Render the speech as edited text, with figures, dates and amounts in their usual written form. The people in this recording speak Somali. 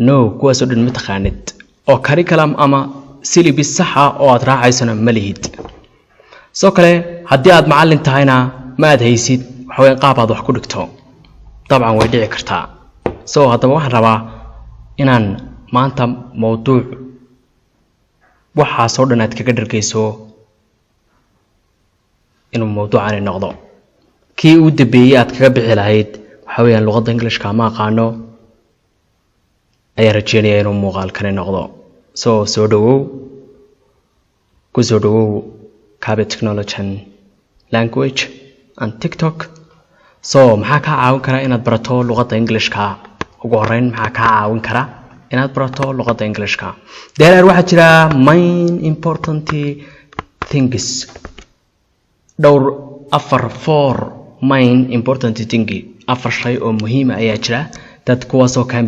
no kuwaas oo dhan ma taqaanid oo curriculum ama syllabus sax ah oo aad raacaysana ma lihid soo kale haddii aad macallin tahayna ma aad haysid waxa weyn qaab aad wax ku dhigto dabcan way dhici kartaa soo haddaba waxaan rabaa inaan maanta mowduuc waxaas oo dhan aad kaga dhargayso inuu mowduucan noqdo kii uu dambeeyay aad kaga bixi lahayd waxa weeyaan luqadda Englishka ma aqaano ayaa rajeynaya inuu muuqaalkan noqdo soo dhawow ku soo dhawow Kabe Technology and Language and TikTok maxaa ka caawin kara inaad barato luqadda Englishka ugu horeyn maxaa ka caawin kara inaad barato luqadda Englishka deerar waxa jira main important things dhowr four main important things afar shay oo muhiim ah ayaa jira dad kuwaas oo